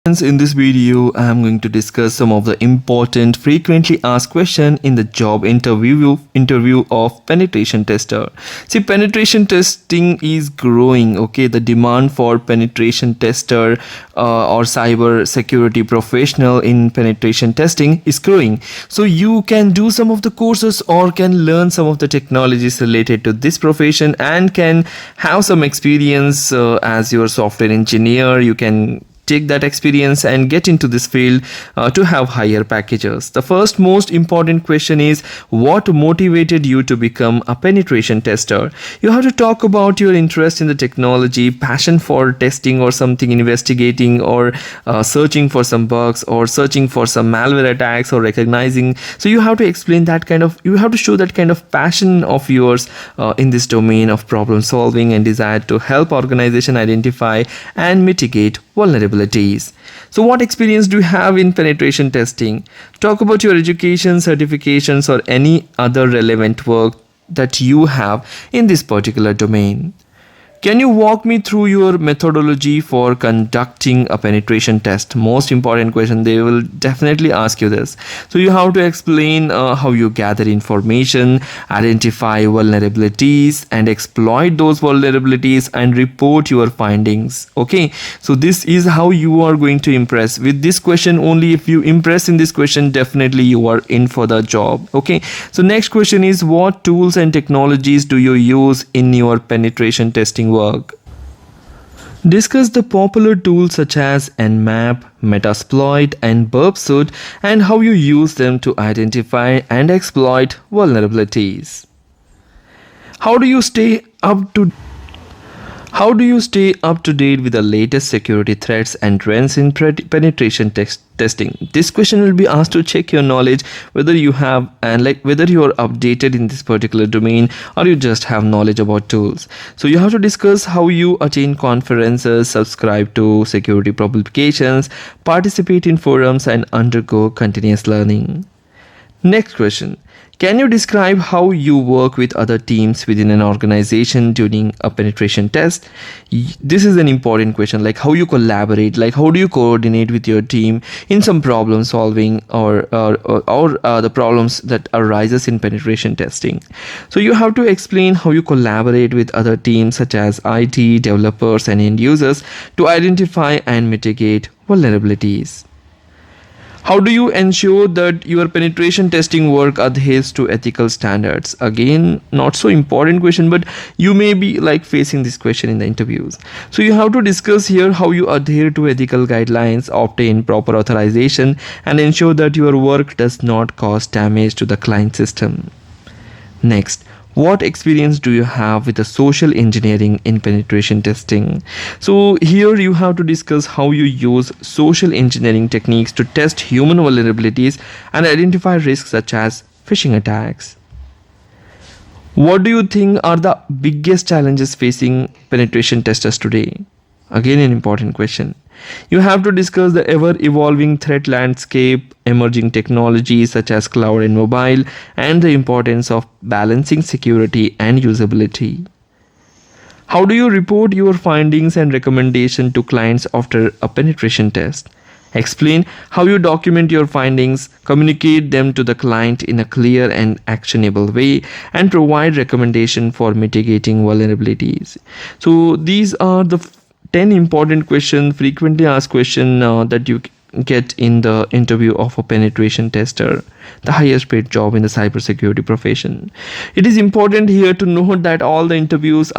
Friends, in this video, I am going to discuss some of the important frequently asked questions in the job interview of penetration tester. See, penetration testing is growing. Okay, the demand for penetration tester or cyber security professional in penetration testing is growing. So you can do some of the courses or can learn some of the technologies related to this profession and can have some experience as your software engineer. You can take that experience and get into this field to have higher packages. The first most important question is, what motivated you to become a penetration tester? You have to talk about your interest in the technology, passion for testing or something, investigating or searching for some bugs or searching for some malware attacks or recognizing. So you have to explain that you have to show that kind of passion of yours in this domain of problem solving and desire to help organization identify and mitigate vulnerabilities. So what experience do you have in penetration testing? Talk about your education, certifications, or any other relevant work that you have in this particular domain. Can you walk me through your methodology for conducting a penetration test? Most important question, they will definitely ask you this. So you have to explain how you gather information, identify vulnerabilities and exploit those vulnerabilities and report your findings. Okay, so this is how you are going to impress. With this question, only if you impress in this question, definitely you are in for the job. Okay, so next question is, what tools and technologies do you use in your penetration testing work? Discuss the popular tools such as Nmap, Metasploit, and Burpsuit and how you use them to identify and exploit vulnerabilities. How do you stay up to date with the latest security threats and trends in penetration testing? This question will be asked to check your knowledge, whether you have whether you are updated in this particular domain or you just have knowledge about tools. So you have to discuss how you attend conferences, subscribe to security publications, participate in forums, and undergo continuous learning. Next question. Can you describe how you work with other teams within an organization during a penetration test? This is an important question, like how you collaborate, like how do you coordinate with your team in some problem solving or the problems that arises in penetration testing. So you have to explain how you collaborate with other teams such as IT, developers, and end users to identify and mitigate vulnerabilities. How do you ensure that your penetration testing work adheres to ethical standards? Again, not so important question, but you may be facing this question in the interviews. So you have to discuss here how you adhere to ethical guidelines, obtain proper authorization, and ensure that your work does not cause damage to the client system. Next, what experience do you have with the social engineering in penetration testing? So here you have to discuss how you use social engineering techniques to test human vulnerabilities and identify risks such as phishing attacks. What do you think are the biggest challenges facing penetration testers today? Again, an important question. You have to discuss the ever-evolving threat landscape, emerging technologies such as cloud and mobile, and the importance of balancing security and usability. How do you report your findings and recommendations to clients after a penetration test? Explain how you document your findings, communicate them to the client in a clear and actionable way, and provide recommendations for mitigating vulnerabilities. So these are the 10 important questions, frequently asked questions that you get in the interview of a penetration tester, the highest paid job in the cybersecurity profession. It is important here to note that all the interviews are